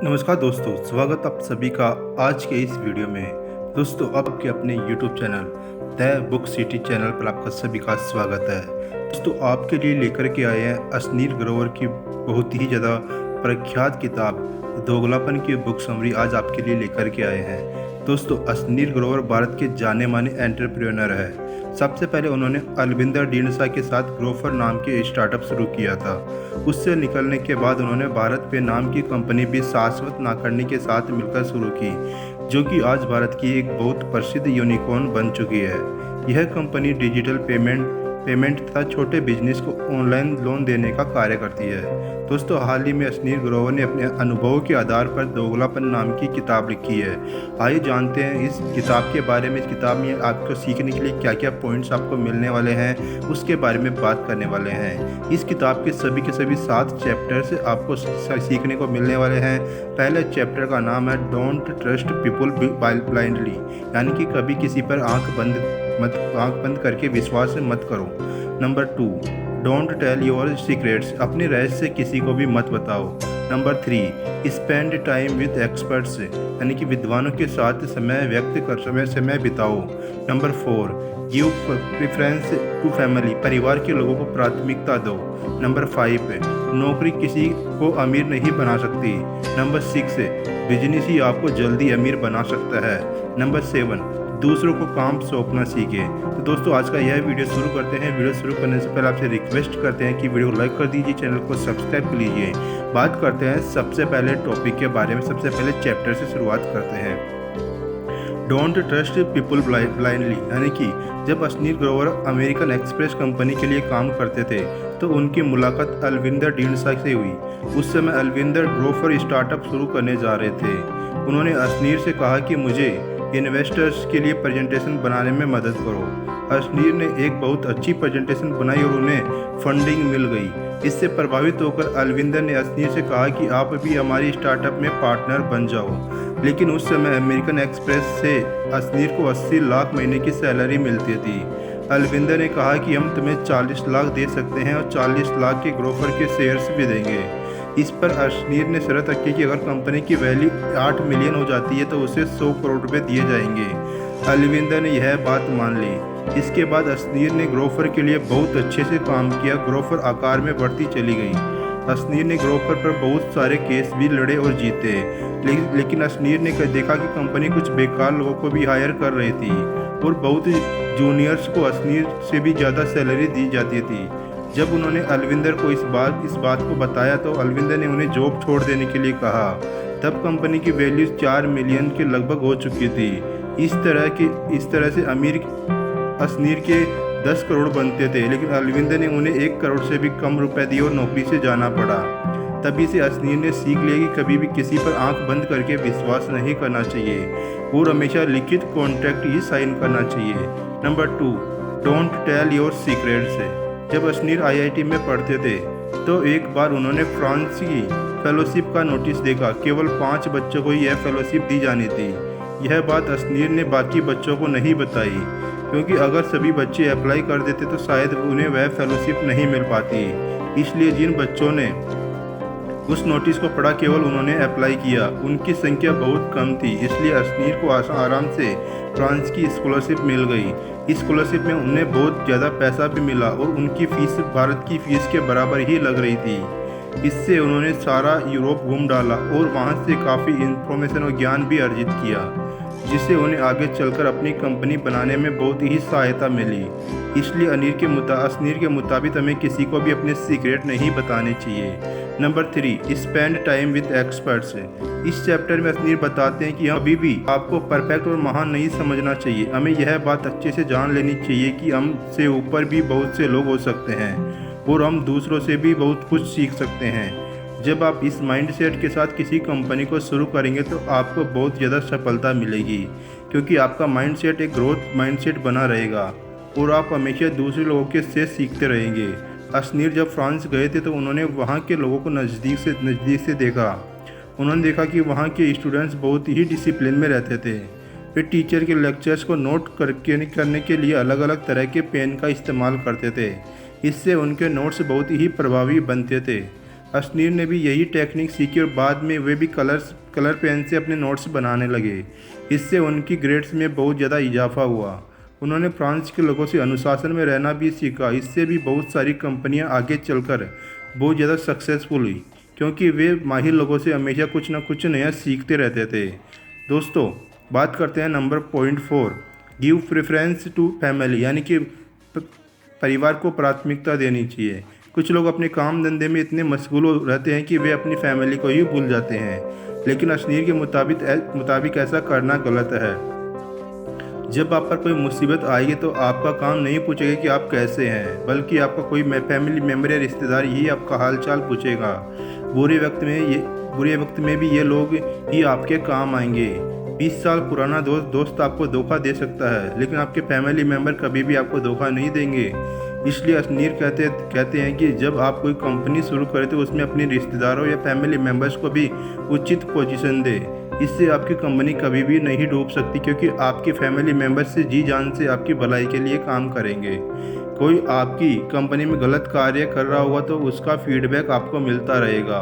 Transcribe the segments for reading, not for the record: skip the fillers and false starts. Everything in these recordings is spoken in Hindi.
नमस्कार दोस्तों, स्वागत आप सभी का आज के इस वीडियो में। दोस्तों, आपके अपने YouTube channel the book city channel पर आपका सभी का स्वागत है। दोस्तों, आपके लिए लेकर के आए हैं अश्नीर ग्रोवर की बहुत ही ज़्यादा प्रख्यात किताब दोगलापन की बुक समरी आज आपके लिए लेकर के आए हैं। दोस्तों, अश्नीर ग्रोवर भारत के जाने माने एंटरप्रेन्योर है। सबसे पहले उन्होंने अलविंदर डीनसा के साथ ग्रोफर नाम की स्टार्टअप शुरू किया था। उससे निकलने के बाद उन्होंने भारत पे नाम की कंपनी भी शाश्वत नाकर्णी के साथ मिलकर शुरू की, जो कि आज भारत की एक बहुत प्रसिद्ध यूनिकॉर्न बन चुकी है। यह कंपनी डिजिटल पेमेंट तथा छोटे बिजनेस को ऑनलाइन लोन देने का कार्य करती है। दोस्तों, हाल ही में अश्नीर ग्रोवर ने अपने अनुभव के आधार पर दोगलापन नाम की किताब लिखी है। आइए जानते हैं इस किताब के बारे में। इस किताब में आपको सीखने के लिए क्या क्या पॉइंट्स आपको मिलने वाले हैं, उसके बारे में बात करने वाले हैं। इस किताब के सभी 7 चैप्टर से आपको सीखने को मिलने वाले हैं। पहले चैप्टर का नाम है डोंट ट्रस्ट पीपल ब्लाइंडली, यानी कि कभी किसी पर आंख बंद करके विश्वास मत करो। Number 2, don't tell your secrets, अपने रहस्य किसी को भी मत बताओ। Number 3, spend time with experts, यानी कि विद्वानों के साथ समय बिताओ। Number 4, give preference to family, परिवार के लोगों को प्राथमिकता दो। नंबर 5, नौकरी किसी को अमीर नहीं बना सकती। नंबर 6, बिजनेस ही आपको जल्दी अमीर बना सकता है। नंबर 7, दूसरों को काम सौंपना सीखे। तो दोस्तों, आज का यह वीडियो शुरू करते हैं। वीडियो शुरू करने से पहले आपसे रिक्वेस्ट करते हैं कि वीडियो को लाइक कर दीजिए, चैनल को सब्सक्राइब कर लीजिए। बात करते हैं सबसे पहले टॉपिक के बारे में। सबसे पहले चैप्टर से शुरुआत करते हैं। डोंट ट्रस्ट पीपल ब्लाइंडली, यानी कि जब Ashneer Grover American express company के लिए काम करते थे तो उनकी मुलाकात अलविंदर डीनसा से हुई। उस समय अलविंदर ग्रोवर स्टार्टअप शुरू करने जा रहे थे। उन्होंने अश्नीर से कहा कि मुझे इन्वेस्टर्स के लिए प्रेजेंटेशन बनाने में मदद करो। अश्नीर ने एक बहुत अच्छी प्रेजेंटेशन बनाई और उन्हें फंडिंग मिल गई। इससे प्रभावित होकर अलविंदर ने अश्नीर से कहा कि आप भी हमारी स्टार्टअप में पार्टनर बन जाओ। लेकिन उस समय अमेरिकन एक्सप्रेस से अश्नीर को 80 लाख महीने की सैलरी मिलती थी। अलविंदर ने कहा कि हम तुम्हें 40 लाख दे सकते हैं और 40 लाख के ग्रोफर के शेयर्स भी देंगे। इस पर अश्नीर ने शर्त रखी कि अगर कंपनी की वैल्यू 8 मिलियन हो जाती है तो उसे 100 करोड़ रुपए दिए जाएंगे। अलविंदर ने यह बात मान ली। इसके बाद अश्नीर ने ग्रोफर के लिए बहुत अच्छे से काम किया। ग्रोफर आकार में बढ़ती चली गई। अश्नीर ने ग्रोफर पर बहुत सारे केस भी लड़े और जीते, लेकिन अश्नीर ने देखा कि कंपनी कुछ बेकार लोगों को भी हायर कर रही थी और बहुत जूनियर्स को अश्नीर से भी ज़्यादा सैलरी दी जाती थी। जब उन्होंने अलविंदर को इस बात को बताया तो अलविंदर ने उन्हें जॉब छोड़ देने के लिए कहा। तब कंपनी की वैल्यू 4 मिलियन के लगभग हो चुकी थी। इस तरह से अश्नीर के 10 करोड़ बनते थे, लेकिन अलविंदर ने उन्हें 1 करोड़ से भी कम रुपए दिए और नौकरी से जाना पड़ा। तभी से अश्नीर ने सीख लिया कि कभी भी किसी पर आंख बंद करके विश्वास नहीं करना चाहिए और हमेशा लिखित कॉन्ट्रैक्ट ही साइन करना चाहिए। Number 2, don't tell your secrets. जब अश्नीर IIT में पढ़ते थे तो एक बार उन्होंने फ्रांस की फेलोशिप का नोटिस देखा। केवल 5 बच्चों को यह फेलोशिप दी जानी थी। यह बात अश्नीर ने बाकी बच्चों को नहीं बताई, क्योंकि अगर सभी बच्चे अप्लाई कर देते तो शायद उन्हें वह फेलोशिप नहीं मिल पाती। इसलिए जिन बच्चों ने उस नोटिस को पढ़ा, केवल उन्होंने अप्लाई किया। उनकी संख्या बहुत कम थी, इसलिए अश्नीर को आराम से फ्रांस की स्कॉलरशिप मिल गई। इस स्कॉलरशिप में उन्हें बहुत ज़्यादा पैसा भी मिला और उनकी फ़ीस भारत की फ़ीस के बराबर ही लग रही थी। इससे उन्होंने सारा यूरोप घूम डाला और वहाँ से काफ़ी इंफॉर्मेशन और ज्ञान भी अर्जित किया, जिससे उन्हें आगे चलकर अपनी कंपनी बनाने में बहुत ही सहायता मिली। इसलिए अश्नीर के मुताबिक हमें किसी को भी अपने सीक्रेट नहीं बताने चाहिए। Number 3, spend time with experts. इस चैप्टर में अश्नीर बताते हैं कि अभी भी आपको परफेक्ट और महान नहीं समझना चाहिए। हमें यह बात अच्छे से जान लेनी चाहिए कि हमसे ऊपर भी बहुत से लोग हो सकते हैं और हम दूसरों से भी बहुत कुछ सीख सकते हैं। जब आप इस माइंडसेट के साथ किसी कंपनी को शुरू करेंगे तो आपको बहुत ज़्यादा सफलता मिलेगी, क्योंकि आपका माइंडसेट एक ग्रोथ माइंडसेट बना रहेगा और आप हमेशा दूसरे लोगों से सीखते रहेंगे। अश्नीर जब फ्रांस गए थे तो उन्होंने वहाँ के लोगों को नज़दीक से देखा। उन्होंने देखा कि वहाँ के स्टूडेंट्स बहुत ही डिसिप्लिन में रहते थे। वे टीचर के लेक्चर्स को नोट करने के लिए अलग अलग तरह के पेन का इस्तेमाल करते थे। इससे उनके नोट्स बहुत ही प्रभावी बनते थे। अशनीर ने भी यही टेक्निक सीखी और बाद में वे भी कलर पेन से अपने नोट्स बनाने लगे। इससे उनकी ग्रेड्स में बहुत ज़्यादा इजाफा हुआ। उन्होंने फ्रांस के लोगों से अनुशासन में रहना भी सीखा। इससे भी बहुत सारी कंपनियां आगे चलकर बहुत ज़्यादा सक्सेसफुल हुई, क्योंकि वे माहिर लोगों से हमेशा कुछ ना कुछ नया सीखते रहते थे। दोस्तों, बात करते हैं number point 4, give preference to family, यानी कि परिवार को प्राथमिकता देनी चाहिए। कुछ लोग अपने काम धंधे में इतने मशगूल रहते हैं कि वे अपनी फैमिली को ही भूल जाते हैं, लेकिन अशनीर के मुताबिक ऐसा करना गलत है। जब आप पर कोई मुसीबत आएगी तो आपका काम नहीं पूछेगा कि आप कैसे हैं, बल्कि आपका कोई फैमिली मेम्बर या रिश्तेदार ही आपका हाल चाल पूछेगा। बुरे वक्त में भी ये लोग ही आपके काम आएंगे। 20 साल पुराना दोस्त आपको धोखा दे सकता है, लेकिन आपके फैमिली मेम्बर कभी भी आपको धोखा नहीं देंगे। इसलिए अशनीर कहते हैं कि जब आप कोई कंपनी शुरू करें तो उसमें अपने रिश्तेदारों या फैमिली मेम्बर्स को भी उचित पोजीशन दें। इससे आपकी कंपनी कभी भी नहीं डूब सकती, क्योंकि आपके फैमिली मेम्बर्स से जी जान से आपकी भलाई के लिए काम करेंगे। कोई आपकी कंपनी में गलत कार्य कर रहा होगा तो उसका फीडबैक आपको मिलता रहेगा।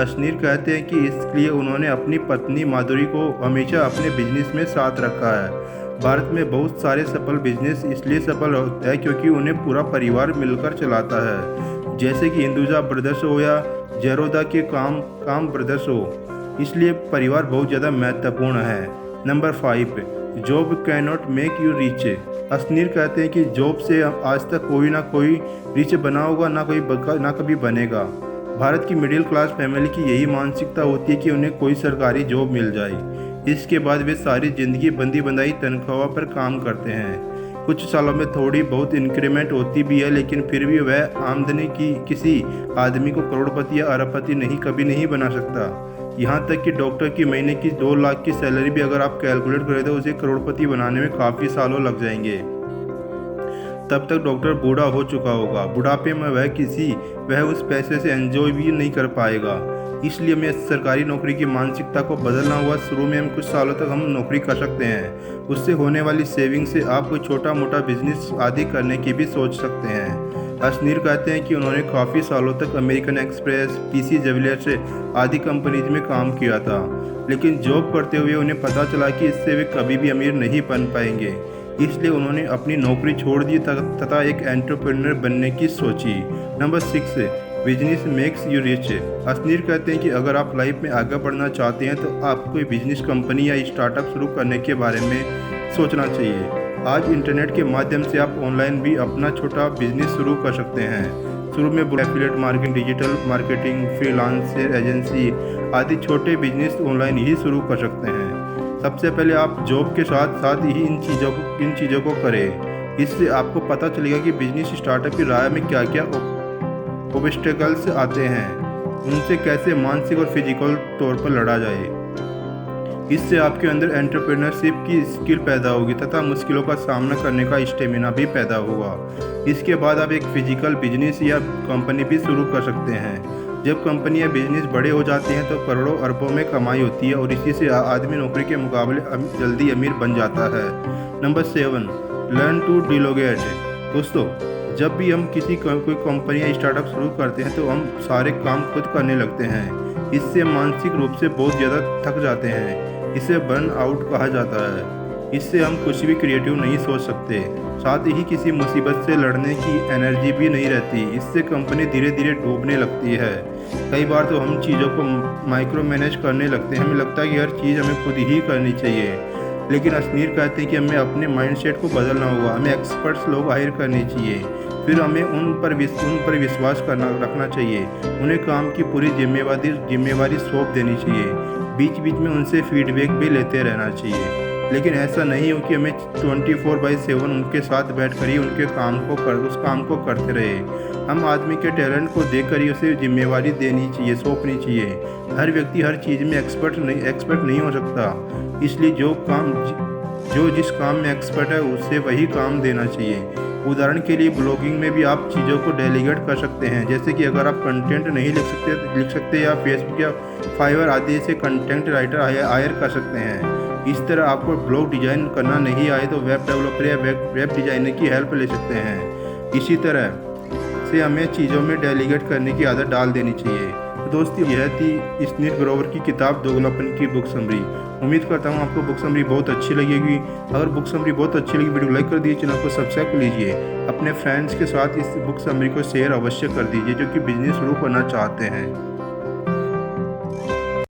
अशनीर कहते हैं कि इसलिए उन्होंने अपनी पत्नी माधुरी को हमेशा अपने बिजनेस में साथ रखा है। भारत में बहुत सारे सफल बिजनेस इसलिए सफल होते हैं क्योंकि उन्हें पूरा परिवार मिलकर चलाता है, जैसे कि हिंदुजा ब्रदर्स हो या जेरोदा के काम ब्रदर्स हो। इसलिए परिवार बहुत ज़्यादा महत्वपूर्ण है। Number 5, job can not make you rich. Ashneer कहते हैं कि जॉब से आज तक कोई ना कोई रिच बना होगा, ना कभी बनेगा। भारत की मिडिल क्लास फैमिली की यही मानसिकता होती है कि उन्हें कोई सरकारी जॉब मिल जाए। इसके बाद वे सारी ज़िंदगी बंदी बंधाई तनख्वाह पर काम करते हैं। कुछ सालों में थोड़ी बहुत इंक्रीमेंट होती भी है, लेकिन फिर भी वह आमदनी की किसी आदमी को करोड़पति या अरबपति कभी नहीं बना सकता। यहाँ तक कि डॉक्टर की महीने की 2 लाख की सैलरी भी अगर आप कैलकुलेट करें तो उसे करोड़पति बनाने में काफ़ी सालों लग जाएंगे। तब तक डॉक्टर बूढ़ा हो चुका होगा। बुढ़ापे में वह उस पैसे से एंजॉय भी नहीं कर पाएगा। इसलिए हमें सरकारी नौकरी की मानसिकता को बदलना हुआ। शुरू में हम कुछ सालों तक हम नौकरी कर सकते हैं, उससे होने वाली सेविंग से आप कोई छोटा मोटा बिजनेस आदि करने की भी सोच सकते हैं। अशनीर कहते हैं कि उन्होंने काफ़ी सालों तक अमेरिकन एक्सप्रेस, पीसी जुवेलर्स आदि कंपनीज में काम किया था, लेकिन जॉब करते हुए उन्हें पता चला कि इससे वे कभी भी अमीर नहीं बन पाएंगे। इसलिए उन्होंने अपनी नौकरी छोड़ दी तथा एक एंटरप्रेन्योर बनने की सोची। Number 6, business makes you rich. Ashneer कहते हैं कि अगर आप लाइफ में आगे बढ़ना चाहते हैं तो आपको कोई बिजनेस कंपनी या स्टार्टअप शुरू करने के बारे में सोचना चाहिए। आज इंटरनेट के माध्यम से आप ऑनलाइन भी अपना छोटा बिजनेस शुरू कर सकते हैं। शुरू में affiliate marketing, digital marketing, freelancer agency आदि छोटे बिजनेस ऑनलाइन ही शुरू कर सकते हैं। सबसे पहले आप जॉब के साथ साथ ही इन चीज़ों को करें। इससे आपको पता चलेगा कि बिजनेस स्टार्टअप की राह में क्या क्या ऑब्स्टेकल्स आते हैं, उनसे कैसे मानसिक और फिजिकल तौर पर लड़ा जाए। इससे आपके अंदर एंटरप्रेन्योरशिप की स्किल पैदा होगी तथा मुश्किलों का सामना करने का स्टेमिना भी पैदा होगा। इसके बाद आप एक फिजिकल बिजनेस या कंपनी भी शुरू कर सकते हैं। जब कंपनी या बिजनेस बड़े हो जाते हैं तो करोड़ों अरबों में कमाई होती है और इसी से आदमी नौकरी के मुकाबले जल्दी अमीर बन जाता है। Number 7, learn to delegate. दोस्तों, जब भी हम कोई कंपनी या स्टार्टअप शुरू करते हैं तो हम सारे काम खुद करने लगते हैं। इससे मानसिक रूप से बहुत ज़्यादा थक जाते हैं। इसे बर्न आउट कहा जाता है। इससे हम कुछ भी क्रिएटिव नहीं सोच सकते, साथ ही किसी मुसीबत से लड़ने की एनर्जी भी नहीं रहती। इससे कंपनी धीरे धीरे डूबने लगती है। कई बार तो हम चीज़ों को माइक्रो मैनेज करने लगते हैं। हमें लगता है कि हर चीज़ हमें खुद ही करनी चाहिए, लेकिन अशनीर कहते हैं कि हमें अपने माइंडसेट को बदलना होगा। हमें एक्सपर्ट्स लोग हायर करने चाहिए, फिर हमें उन पर विश्वास रखना चाहिए। उन्हें काम की पूरी जिम्मेवारी सौंप देनी चाहिए। बीच बीच में उनसे फीडबैक भी लेते रहना चाहिए, लेकिन ऐसा नहीं हो कि हमें 24/7 उनके साथ बैठकर ही उस काम को करते रहे। हम आदमी के टैलेंट को देखकर ही उसे जिम्मेवारी देनी चाहिए, सौंपनी चाहिए। हर व्यक्ति हर चीज़ में एक्सपर्ट नहीं हो सकता। इसलिए जो जिस काम में एक्सपर्ट है उससे वही काम देना चाहिए। उदाहरण के लिए ब्लॉगिंग में भी आप चीज़ों को डेलीगेट कर सकते हैं। जैसे कि अगर आप कंटेंट नहीं लिख सकते या फेसबुक या फाइवर आदि से कंटेंट राइटर हायर कर सकते हैं। इस तरह आपको ब्लॉग डिज़ाइन करना नहीं आए तो वेब डेवलपर या वेब डिज़ाइनर की हेल्प ले सकते हैं। इसी तरह से हमें चीज़ों में डेलीगेट करने की आदत डाल देनी चाहिए। दोस्तों यह थी स्नील ग्रोवर की किताब दोगलापन की बुक समरी। उम्मीद करता हूँ आपको बुक समरी बहुत अच्छी लगेगी। अगर बुक समरी बहुत अच्छी लगी वीडियो लाइक कर दीजिए, चैनल को सब्सक्राइब कर लीजिए। अपने फ्रेंड्स के साथ इस बुक समरी को शेयर अवश्य कर दीजिए जो कि बिजनेस शुरू करना चाहते हैं।